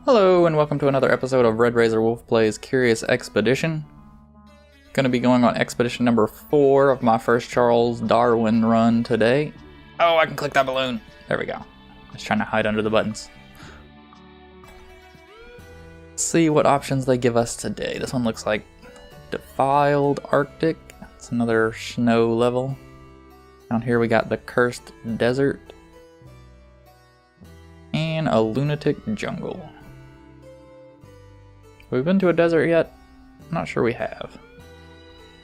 Hello and welcome to another episode of RedRazorWolf Plays Curious Expedition. Gonna be going on expedition number 4 of my first Charles Darwin run today. Oh, I can click that balloon. There we go. I was trying to hide under the buttons. Let's see what options they give us today. This one looks like Defiled Arctic. It's another snow level. Down here we got the Cursed Desert. And a Lunatic Jungle. Have we been to a desert yet? I'm not sure we have.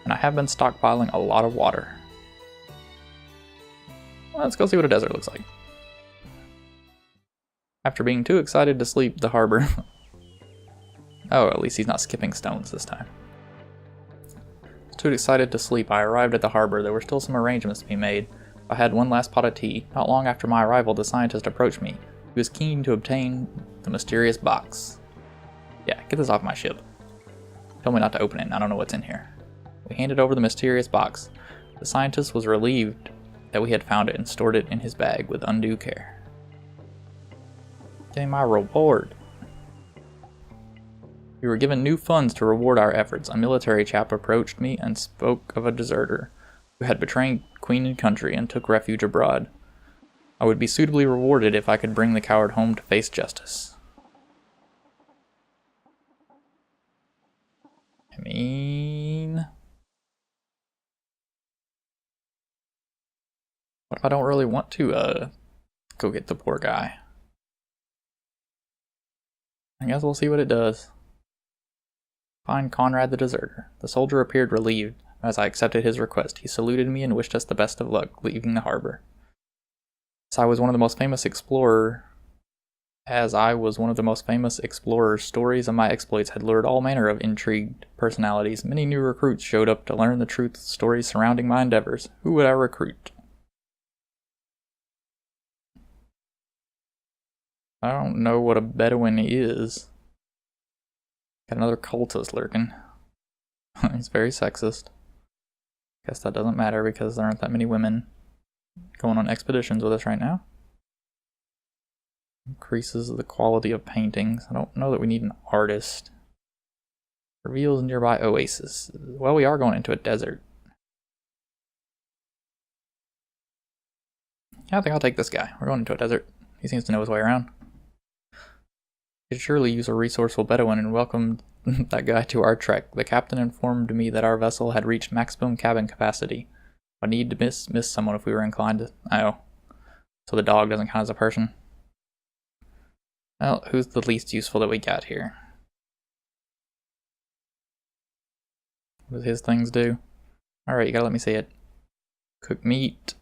And I have been stockpiling a lot of water. Well, let's go see what a desert looks like. After being too excited to sleep, the harbor. Oh, at least he's not skipping stones this time. Too excited to sleep, I arrived at the harbor. There were still some arrangements to be made. I had one last pot of tea. Not long after my arrival, the scientist approached me. He was keen to obtain the mysterious box. Yeah, get this off my ship. Told me not to open it, and I don't know what's in here. We handed over the mysterious box. The scientist was relieved that we had found it and stored it in his bag with undue care. Getting my reward. We were given new funds to reward our efforts. A military chap approached me and spoke of a deserter who had betrayed Queen and country and took refuge abroad. I would be suitably rewarded if I could bring the coward home to face justice. I mean, what if I don't really want to go get the poor guy? I guess we'll see what it does. Find Conrad the deserter. The soldier appeared relieved as I accepted his request. He saluted me and wished us the best of luck leaving the harbor. As I was one of the most famous explorers, stories of my exploits had lured all manner of intrigued personalities. Many new recruits showed up to learn the truth stories surrounding my endeavors. Who would I recruit? I don't know what a Bedouin is. Got another cultist lurking. He's very sexist. Guess that doesn't matter because there aren't that many women going on expeditions with us right now. Increases the quality of paintings. I don't know that we need an artist. Reveals nearby oasis. Well, we are going into a desert. Yeah, I think I'll take this guy. We're going into a desert. He seems to know his way around. We should surely use a resourceful Bedouin and welcome that guy to our trek. The captain informed me that our vessel had reached maximum cabin capacity. I need to miss someone if we were inclined to... Oh. So the dog doesn't count as a person. Well, who's the least useful that we got here? What does his things do? Alright, you gotta let me see it. Cook meat.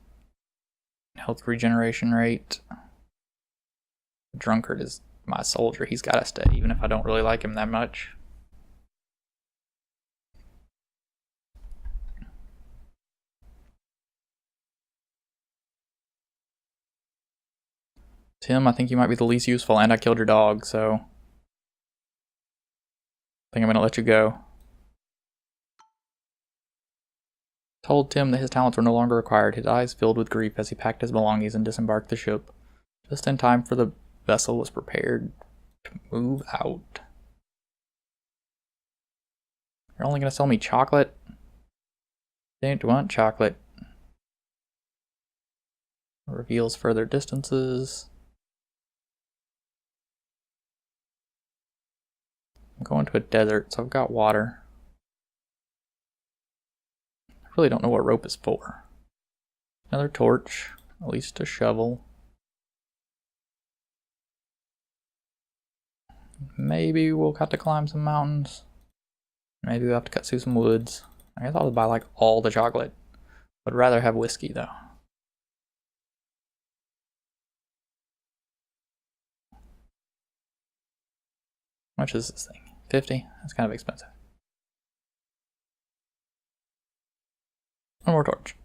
Health regeneration rate. Drunkard is my soldier. He's gotta stay, even if I don't really like him that much. Tim, I think you might be the least useful, and I killed your dog, so I think I'm gonna let you go. Told Tim that his talents were no longer required. His eyes filled with grief as he packed his belongings and disembarked the ship. Just in time for the vessel was prepared to move out. You're only gonna sell me chocolate? Didn't want chocolate. Reveals further distances. I'm going to a desert, so I've got water. I really don't know what rope is for. Another torch, at least a shovel. Maybe we'll have to climb some mountains. Maybe we'll have to cut through some woods. I guess I'll buy like all the chocolate. I'd rather have whiskey though. How much is this thing? 50? That's kind of expensive. One more torch.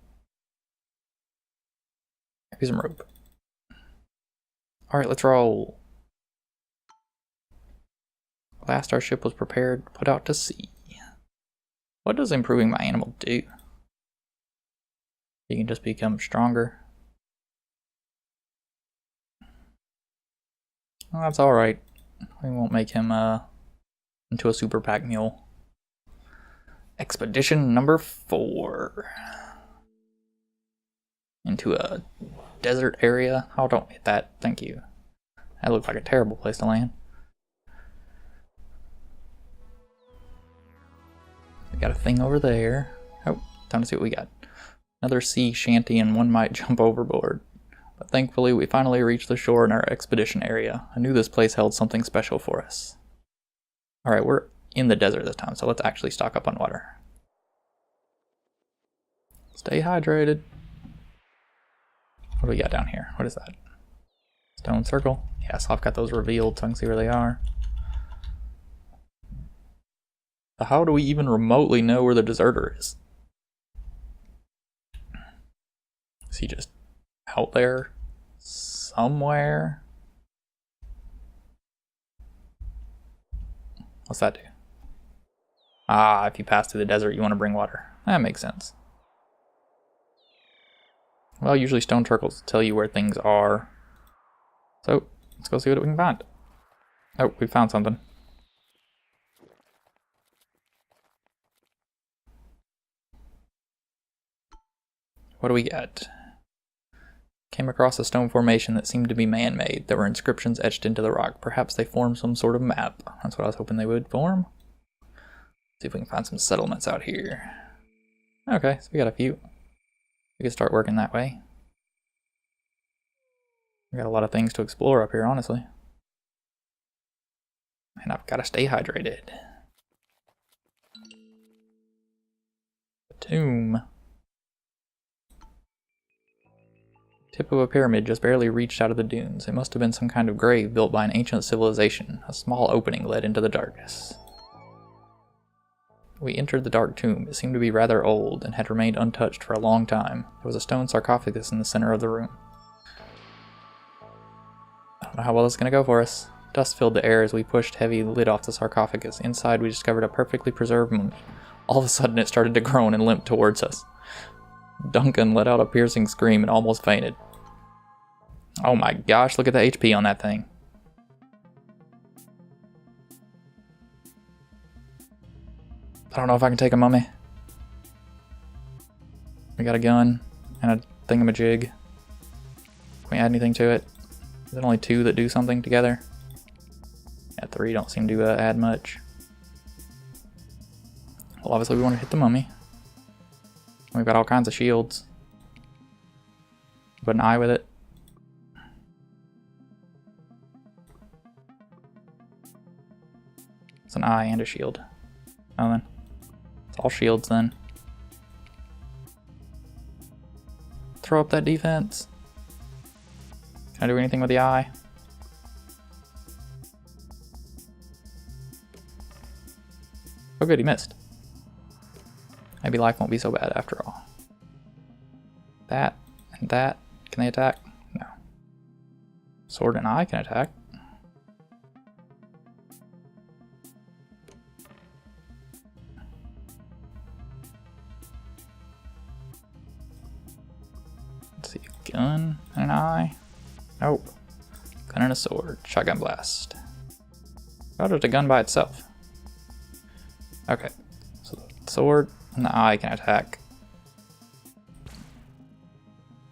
Maybe some rope. Alright, let's roll. Last our ship was prepared, put out to sea. What does improving my animal do? You can just become stronger. Well, that's alright. We won't make him into a super pack mule. Expedition number 4. Into a desert area. Oh, don't hit that. Thank you. That looks like a terrible place to land. We got a thing over there. Oh, time to see what we got. Another sea shanty and one might jump overboard. But thankfully we finally reached the shore in our expedition area. I knew this place held something special for us. Alright, we're in the desert this time, so let's actually stock up on water. Stay hydrated. What do we got down here? What is that? Stone circle? Yeah, so I've got those revealed so I can see where they are. But how do we even remotely know where the deserter is? Is he just out there somewhere? What's that do? Ah, if you pass through the desert, you want to bring water. That makes sense. Well, usually stone circles tell you where things are. So, let's go see what we can find. Oh, we found something. What do we got? Came across a stone formation that seemed to be man-made. There were inscriptions etched into the rock. Perhaps they formed some sort of map. That's what I was hoping they would form. See if we can find some settlements out here. Okay, so we got a few. We can start working that way. We got a lot of things to explore up here, honestly. And I've got to stay hydrated. The tomb. Tip of a pyramid just barely reached out of the dunes. It must have been some kind of grave built by an ancient civilization. A small opening led into the darkness. We entered the dark tomb. It seemed to be rather old and had remained untouched for a long time. There was a stone sarcophagus in the center of the room. I don't know how well this is going to go for us. Dust filled the air as we pushed heavy lid off the sarcophagus. Inside we discovered a perfectly preserved mummy. All of a sudden it started to groan and limp towards us. Duncan let out a piercing scream and almost fainted. Oh my gosh, look at the HP on that thing. I don't know if I can take a mummy. We got a gun and a thingamajig. Can we add anything to it? Is it only 2 that do something together? Yeah, 3 don't seem to add much. Well, obviously we want to hit the mummy. We've got all kinds of shields. Put an eye with it. It's an eye and a shield. Oh then. It's all shields then. Throw up that defense. Can I do anything with the eye? Oh good, he missed. Maybe life won't be so bad after all. That and that. Can they attack? No. Sword and eye can attack. Let's see. Gun and an eye. Nope. Gun and a sword. Shotgun blast. How does a gun by itself? Okay. So the sword and the eye can attack.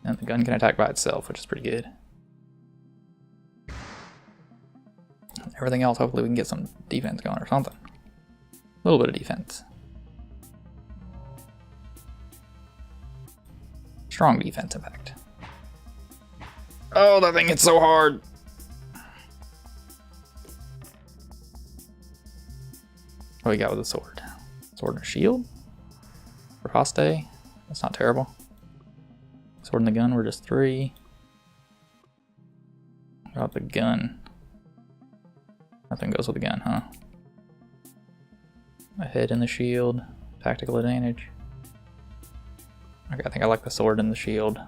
And the gun can attack by itself, which is pretty good. Everything else, hopefully we can get some defense going or something. A little bit of defense. Strong defense, in fact. Oh, that thing hits so hard! What do we got with the sword? Sword and a shield? Riposte? That's not terrible. Sword and the gun were just 3. What about the gun? Nothing goes with the gun, huh? A head and the shield. Tactical advantage. Okay, I think I like the sword and the shield.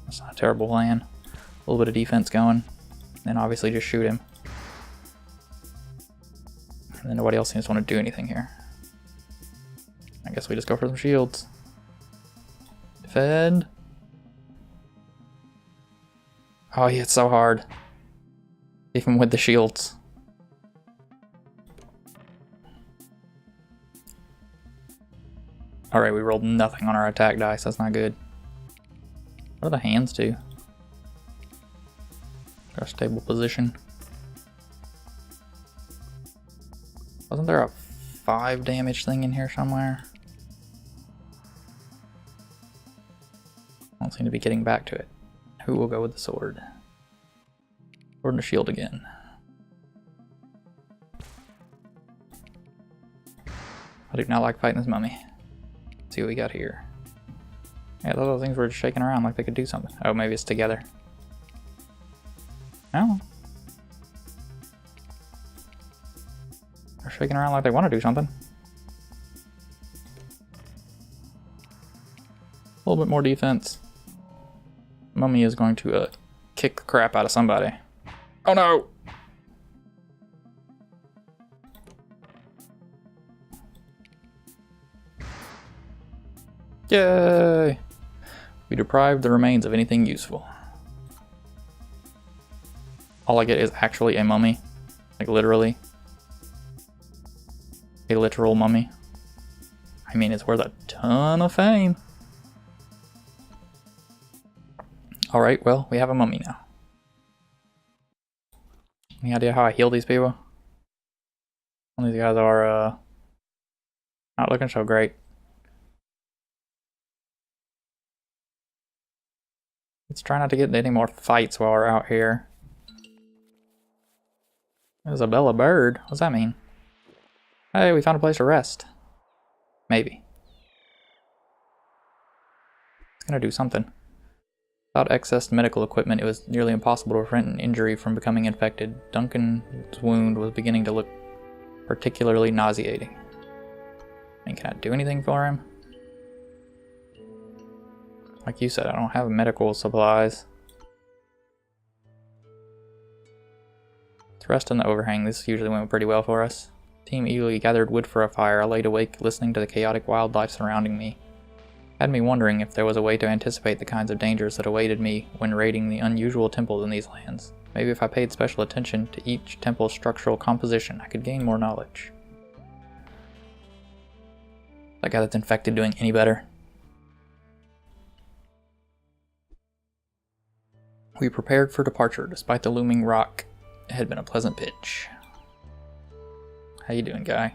That's not a terrible plan. A little bit of defense going. Then obviously just shoot him. And then nobody else seems to want to do anything here. I guess we just go for some shields. Defend. Oh, he hits so hard. Even with the shields. Alright, we rolled nothing on our attack dice. That's not good. What do the hands do? Our stable position. Wasn't there a 5 damage thing in here somewhere? I don't seem to be getting back to it. Who will go with the sword? Sword and the shield again. I do not like fighting this mummy. Let's see what we got here. Yeah, those other things were just shaking around like they could do something. Oh, maybe it's together. No. They're shaking around like they want to do something. A little bit more defense. Mummy is going to kick the crap out of somebody. Oh no! Yay! We deprived the remains of anything useful. All I get is actually a mummy. Like literally. A literal mummy. I mean, it's worth a ton of fame. Alright, well, we have a mummy now. Any idea how I heal these people? Some of these guys are not looking so great. Let's try not to get into any more fights while we're out here. Isabella Bird? What does that mean? Hey, we found a place to rest. Maybe. It's gonna do something. Without excess medical equipment, it was nearly impossible to prevent an injury from becoming infected. Duncan's wound was beginning to look particularly nauseating. I mean, can I do anything for him? Like you said, I don't have medical supplies. Let's rest on the overhang. This usually went pretty well for us. The team eagerly gathered wood for a fire. I laid awake listening to the chaotic wildlife surrounding me. Had me wondering if there was a way to anticipate the kinds of dangers that awaited me when raiding the unusual temples in these lands. Maybe if I paid special attention to each temple's structural composition, I could gain more knowledge. That guy that's infected doing any better? We prepared for departure. Despite the looming rock, it had been a pleasant pitch. How you doing, guy?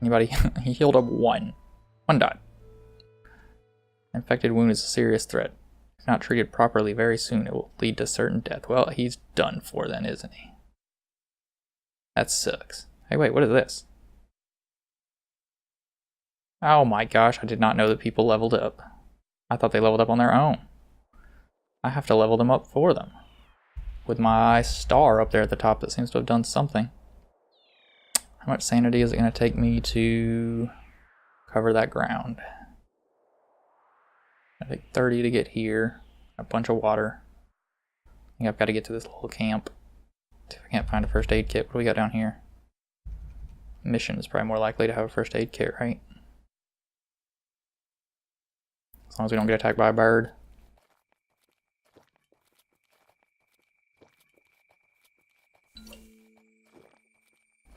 Anybody? He healed up 1. 1 dot. Infected wound is a serious threat. If not treated properly, very soon it will lead to certain death. Well, he's done for then, isn't he? That sucks. Hey, wait, what is this? Oh my gosh, I did not know that people leveled up. I thought they leveled up on their own. I have to level them up for them. With my star up there at the top that seems to have done something. How much sanity is it going to take me to cover that ground? I take 30 to get here. A bunch of water. I think I've got to get to this little camp. See if I can't find a first aid kit. What do we got down here? Mission is probably more likely to have a first aid kit, right? As long as we don't get attacked by a bird.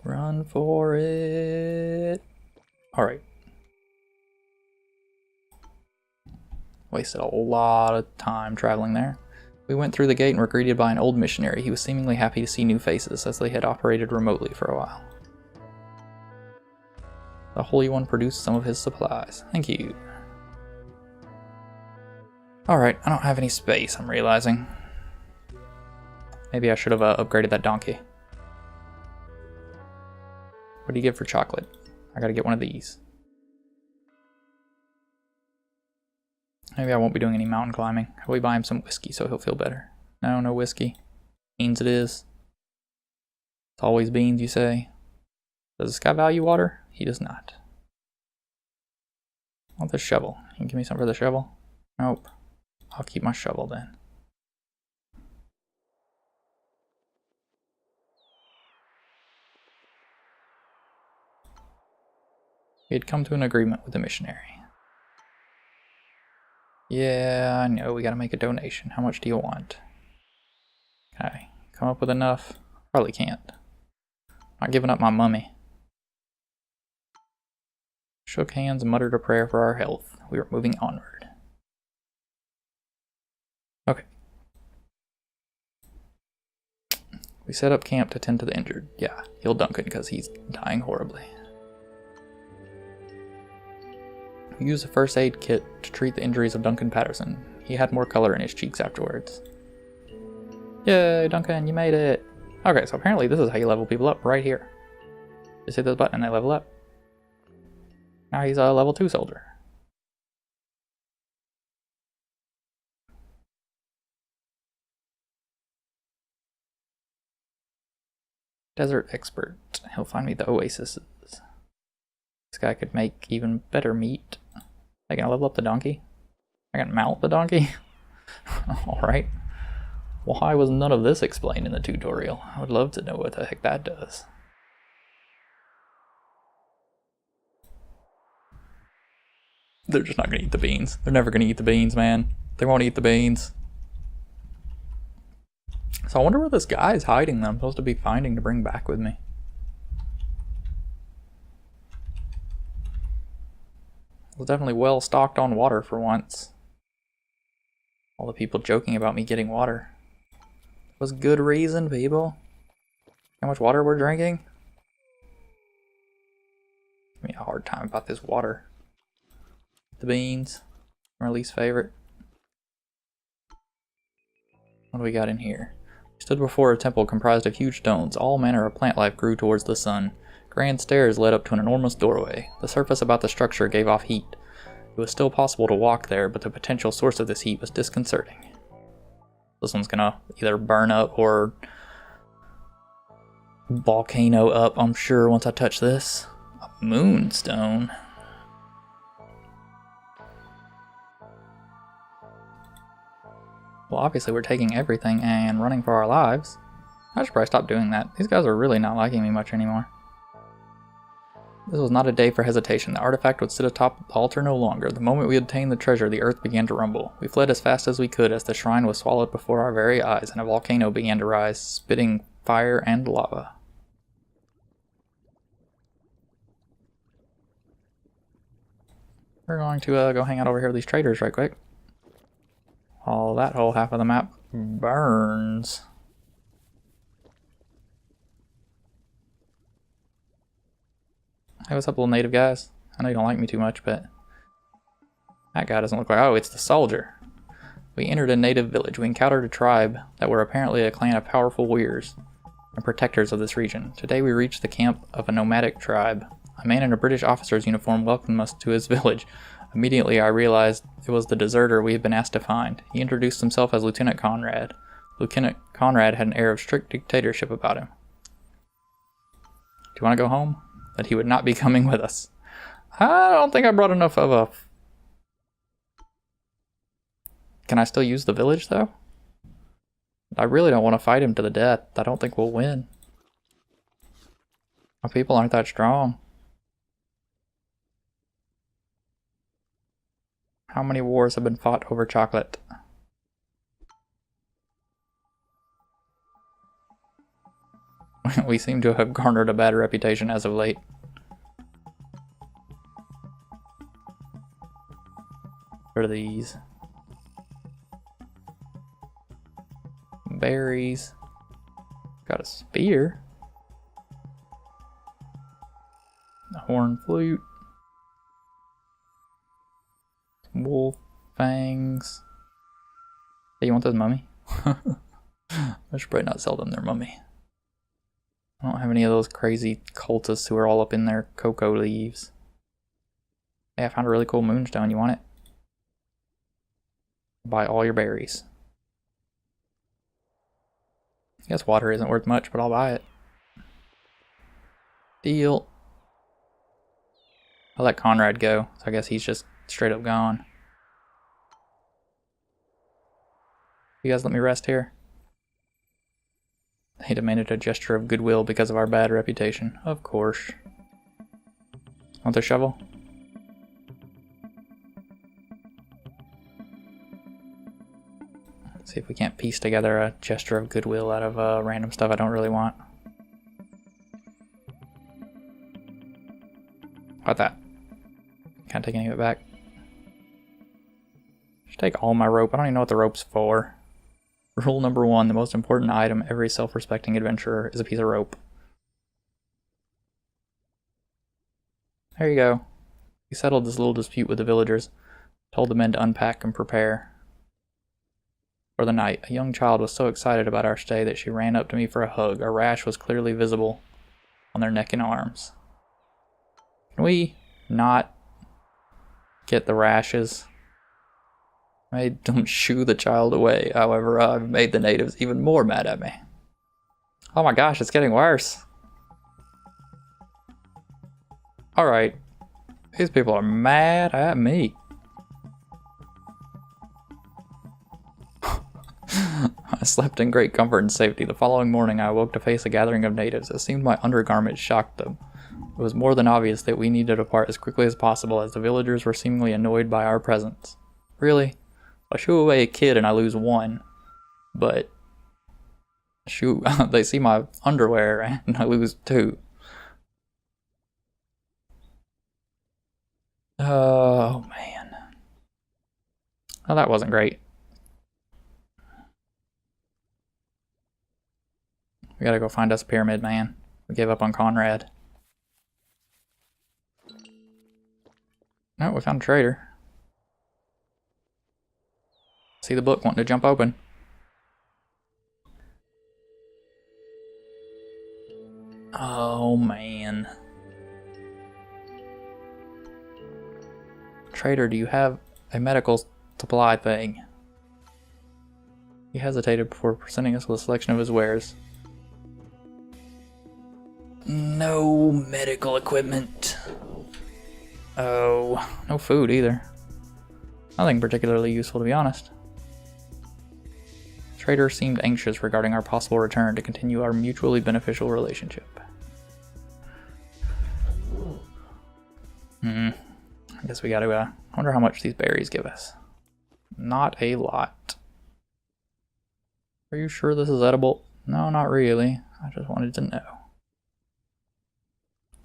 Run for it. Alright. Wasted a lot of time traveling there. We went through the gate and were greeted by an old missionary. He was seemingly happy to see new faces, as they had operated remotely for a while. The Holy One produced some of his supplies. Thank you. Alright, I don't have any space, I'm realizing. Maybe I should have upgraded that donkey. What do you give for chocolate? I gotta get one of these. Maybe I won't be doing any mountain climbing. How about we buy him some whiskey so he'll feel better? No, no whiskey. Beans it is. It's always beans, you say? Does this guy value water? He does not. I want this shovel. Can you give me some for the shovel? Nope. I'll keep my shovel then. He had come to an agreement with the missionary. Yeah, I know, we gotta make a donation. How much do you want? Okay, come up with enough? Probably can't. Not giving up my mummy. shook hands and muttered a prayer for our health. We were moving onward. Okay. We set up camp to tend to the injured. Yeah, heal Duncan because he's dying horribly. We used a first aid kit to treat the injuries of Duncan Patterson. He had more color in his cheeks afterwards. Yay, Duncan, you made it! Okay, so apparently this is how you level people up, right here. Just hit this button and they level up. Now he's a level 2 soldier. Desert expert. He'll find me the oases. This guy could make even better meat. I can level up the donkey? I can mount the donkey? Alright. Why was none of this explained in the tutorial? I would love to know what the heck that does. They're just not gonna eat the beans. They're never gonna eat the beans, man. They won't eat the beans. So I wonder where this guy is hiding that I'm supposed to be finding to bring back with me. I was definitely well stocked on water for once. All the people joking about me getting water. It was good reason, people. How much water we're drinking? Give me a hard time about this water. The beans. My least favorite. What do we got in here? We stood before a temple comprised of huge stones. All manner of plant life grew towards the sun. Grand stairs led up to an enormous doorway. The surface about the structure gave off heat. It was still possible to walk there, but the potential source of this heat was disconcerting. This one's gonna either burn up or volcano up, I'm sure, once I touch this. A moonstone. Well, obviously we're taking everything and running for our lives. I should probably stop doing that. These guys are really not liking me much anymore. This was not a day for hesitation. The artifact would sit atop the altar no longer. The moment we obtained the treasure, the earth began to rumble. We fled as fast as we could as the shrine was swallowed before our very eyes, and a volcano began to rise, spitting fire and lava. We're going to go hang out over here with these traders right quick. While that whole half of the map burns. Hey, what's up, little native guys? I know you don't like me too much, but that guy doesn't look like... Oh, it's the soldier. We entered a native village. We encountered a tribe that were apparently a clan of powerful warriors and protectors of this region. Today we reached the camp of a nomadic tribe. A man in a British officer's uniform welcomed us to his village. Immediately I realized it was the deserter we had been asked to find. He introduced himself as Lieutenant Conrad. Lieutenant Conrad had an air of strict dictatorship about him. Do you want to go home? That he would not be coming with us. I don't think I brought enough of a... Can I still use the village, though? I really don't want to fight him to the death. I don't think we'll win. Our people aren't that strong. How many wars have been fought over chocolate? We seem to have garnered a bad reputation as of late. What are these? Berries. Got a spear. A horn flute. Wolf fangs. Hey, you want this mummy? I should probably not sell them their mummy. I don't have any of those crazy cultists who are all up in their cocoa leaves. Hey, I found a really cool moonstone. You want it? Buy all your berries. I guess water isn't worth much, but I'll buy it. Deal. I let Conrad go, so I guess he's just straight up gone. You guys let me rest here? He demanded a gesture of goodwill because of our bad reputation. Of course. Want the shovel? Let's see if we can't piece together a gesture of goodwill out of random stuff I don't really want. How about that? Can't take any of it back. Should take all my rope. I don't even know what the rope's for. Rule number 1, the most important item every self-respecting adventurer is a piece of rope. There you go. We settled this little dispute with the villagers, told the men to unpack and prepare for the night. A young child was so excited about our stay that she ran up to me for a hug. A rash was clearly visible on their neck and arms. Can we not get the rashes? I don't shoo the child away. However, I've made the natives even more mad at me. Oh my gosh, it's getting worse. Alright. These people are mad at me. I slept in great comfort and safety. The following morning I awoke to face a gathering of natives. It seemed my undergarments shocked them. It was more than obvious that we needed to depart as quickly as possible, as the villagers were seemingly annoyed by our presence. Really? I shoo away a kid and I lose 1. But shoot, they see my underwear and I lose 2. Oh man. Oh, that wasn't great. We gotta go find us a pyramid, man. We gave up on Conrad. No, we found a trader. See the book wanting to jump open. Oh man. Trader, do you have a medical supply thing? He hesitated before presenting us with a selection of his wares. No medical equipment. Oh, no food either. Nothing particularly useful, to be honest. Trader seemed anxious regarding our possible return to continue our mutually beneficial relationship. I guess we gotta, wonder how much these berries give us. Not a lot. Are you sure this is edible? No, not really. I just wanted to know.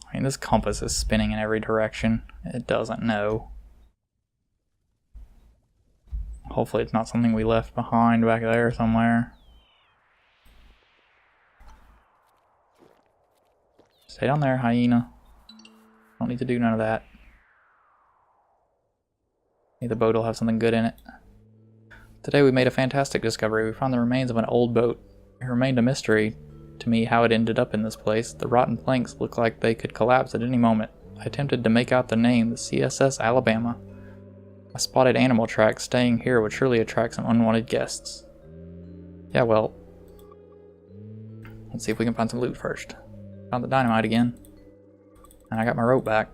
I mean, this compass is spinning in every direction. It doesn't know. Hopefully it's not something we left behind back there somewhere. Stay down there, hyena. Don't need to do none of that. Maybe the boat will have something good in it. Today we made a fantastic discovery. We found the remains of an old boat. It remained a mystery to me how it ended up in this place. The rotten planks looked like they could collapse at any moment. I attempted to make out the name, the CSS Alabama. I spotted animal tracks. Staying here would surely attract some unwanted guests. Yeah, well, let's see if we can find some loot first. Found the dynamite again. And I got my rope back.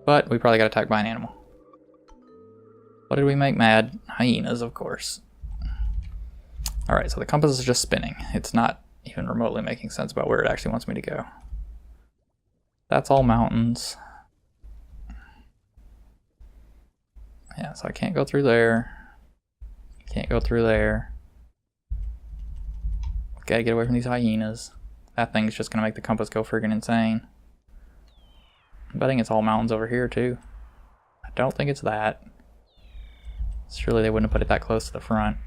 But we probably got attacked by an animal. What did we make mad? Hyenas, of course. Alright, so the compass is just spinning. It's not even remotely making sense about where it actually wants me to go. That's all mountains. Yeah, so I can't go through there. Can't go through there. Gotta get away from these hyenas. That thing's just gonna make the compass go friggin' insane. I'm betting it's all mountains over here too. I don't think it's that. Surely they wouldn't have put it that close to the front.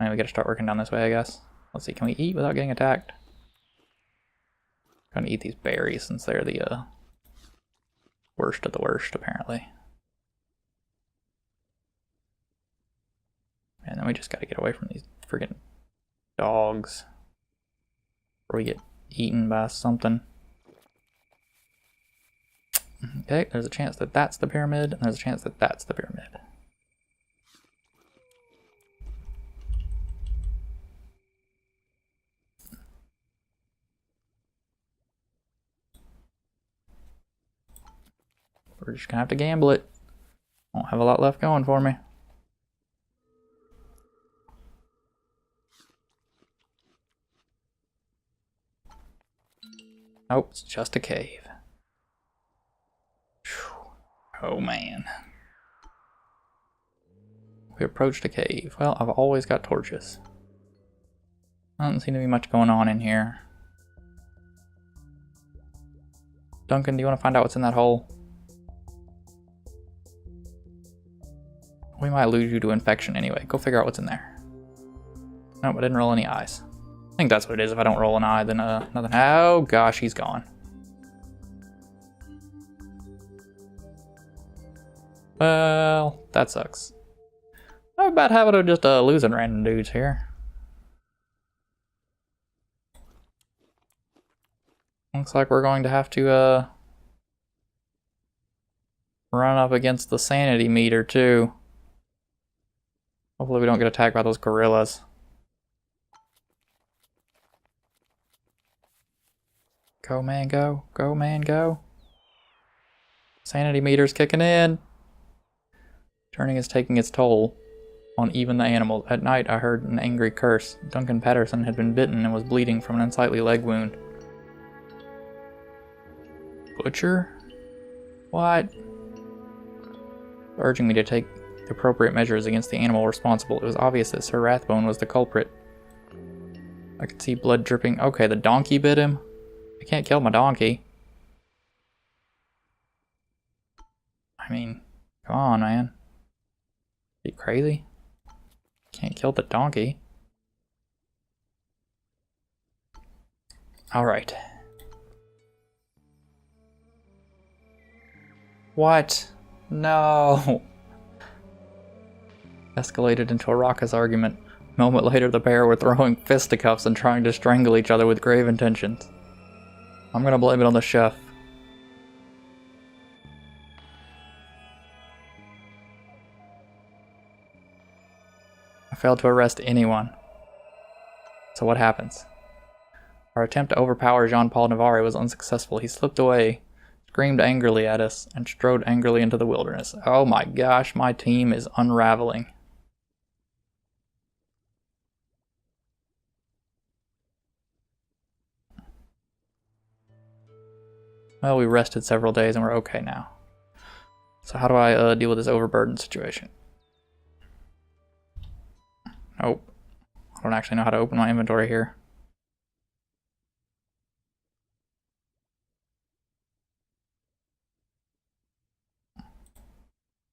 Maybe we gotta start working down this way, I guess. Let's see, can we eat without getting attacked? I'm gonna eat these berries since they're the worst of the worst, apparently. And then we just gotta get away from these friggin' dogs. Or we get eaten by something. Okay, there's a chance that that's the pyramid, and there's a chance that that's the pyramid. We're just gonna have to gamble it. Won't have a lot left going for me. Nope, it's just a cave. Oh man. We approached a cave. Well, I've always got torches. Doesn't seem to be much going on in here. Duncan, do you want to find out what's in that hole? We might lose you to infection anyway. Go figure out what's in there. Nope, I didn't roll any eyes. I think that's what it is. If I don't roll an eye, then nothing. Oh gosh, he's gone. Well, that sucks. Not a bad habit of just losing random dudes here. Looks like we're going to have to run up against the sanity meter too. Hopefully we don't get attacked by those gorillas. Go man go, go man go. Sanity meter's kicking in. Turning is taking its toll on even the animals. At night I heard an angry curse. Duncan Patterson had been bitten and was bleeding from an unsightly leg wound. Butcher? What? Urging me to take the appropriate measures against the animal responsible. It was obvious that Sir Rathbone was the culprit. I could see blood dripping. Okay, the donkey bit him. I can't kill my donkey. I mean, come on, man. Are you crazy? Can't kill the donkey. Alright. What? No! Escalated into a raucous argument. A moment later, the pair were throwing fisticuffs and trying to strangle each other with grave intentions. I'm gonna blame it on the chef. I failed to arrest anyone. So what happens? Our attempt to overpower Jean-Paul Navarre was unsuccessful. He slipped away, screamed angrily at us, and strode angrily into the wilderness. Oh my gosh, my team is unraveling. Well, we rested several days and we're okay now. So how do I deal with this overburden situation? Nope. I don't actually know how to open my inventory here.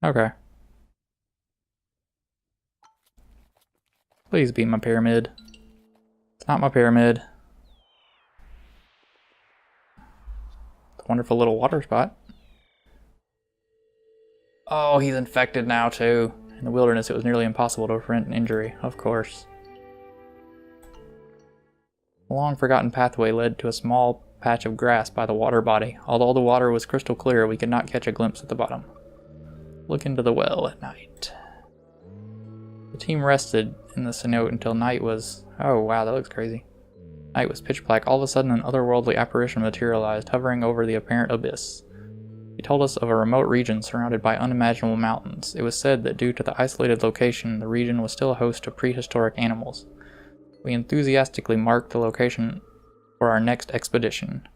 Okay. Please be my pyramid. It's not my pyramid. It's a wonderful little water spot. Oh, he's infected now too. In the wilderness, it was nearly impossible to prevent an injury, of course. A long-forgotten pathway led to a small patch of grass by the water body. Although the water was crystal clear, we could not catch a glimpse at the bottom. Look into the well at night. The team rested in the cenote until night was... Oh wow, that looks crazy. Night was pitch black. All of a sudden, an otherworldly apparition materialized, hovering over the apparent abyss. He told us of a remote region surrounded by unimaginable mountains. It was said that due to the isolated location, the region was still a host of prehistoric animals. We enthusiastically marked the location for our next expedition.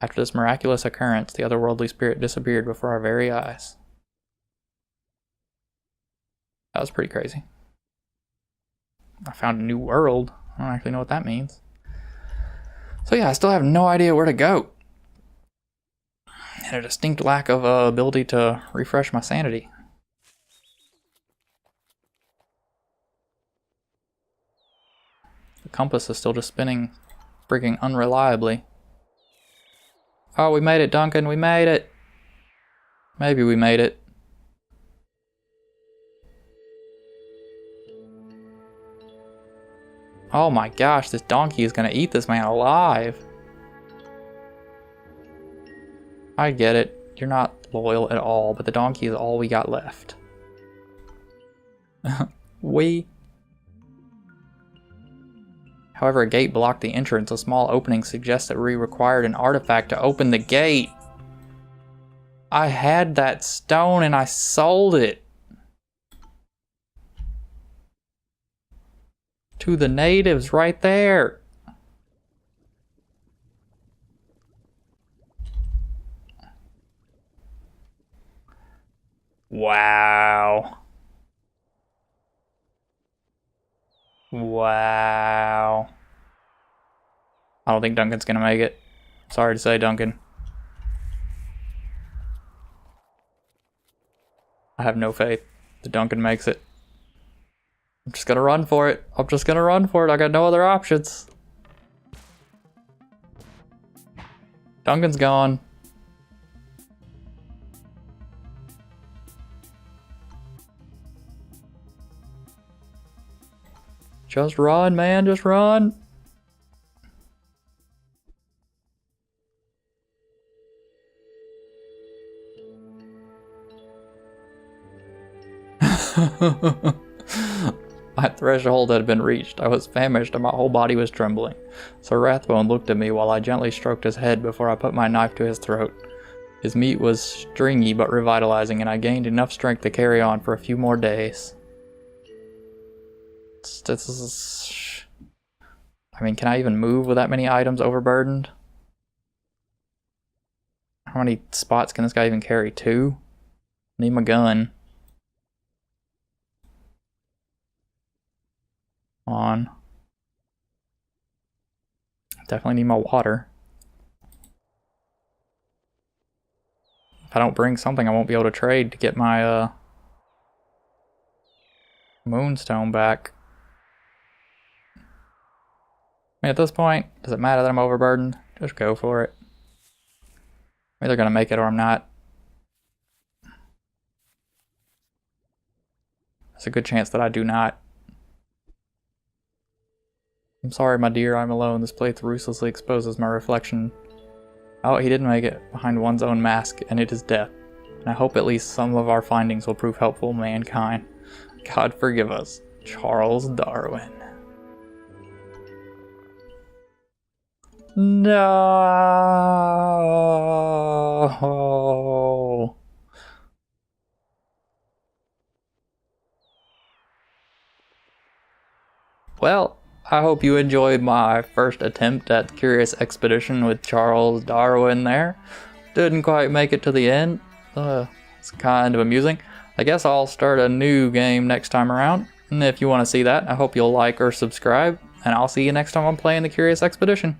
After this miraculous occurrence, the otherworldly spirit disappeared before our very eyes. That was pretty crazy. I found a new world. I don't actually know what that means. So yeah, I still have no idea where to go. And a distinct lack of ability to refresh my sanity. The compass is still just spinning freaking unreliably. Oh, we made it, Duncan. We made it. Maybe we made it. Oh my gosh, this donkey is gonna eat this man alive. I get it. You're not loyal at all, but the donkey is all we got left. However, a gate blocked the entrance. A small opening suggests that we required an artifact to open the gate. I had that stone and I sold it. To the natives right there. Wow. Wow. I don't think Duncan's gonna make it. Sorry to say, Duncan. I have no faith that Duncan makes it. I'm just gonna run for it. I'm just gonna run for it. I got no other options. Duncan's gone. Just run, man. Just run. My threshold had been reached. I was famished and my whole body was trembling. So Rathbone looked at me while I gently stroked his head before I put my knife to his throat. His meat was stringy but revitalizing, and I gained enough strength to carry on for a few more days. I mean, can I even move with that many items overburdened? How many spots can this guy even carry? 2? Need my gun. On. Definitely need my water. If I don't bring something, I won't be able to trade to get my moonstone back. I mean, at this point, does it matter that I'm overburdened? Just go for it. I'm either gonna make it or I'm not. There's a good chance that I do not. I'm sorry, my dear, I'm alone. This playthrough ruthlessly exposes my reflection. Oh, he didn't make it behind one's own mask, and it is death. And I hope at least some of our findings will prove helpful to mankind. God forgive us, Charles Darwin. No. Well, I hope you enjoyed my first attempt at Curious Expedition with Charles Darwin there. Didn't quite make it to the end. It's kind of amusing. I guess I'll start a new game next time around. And if you want to see that, I hope you'll like or subscribe. And I'll see you next time I'm playing the Curious Expedition.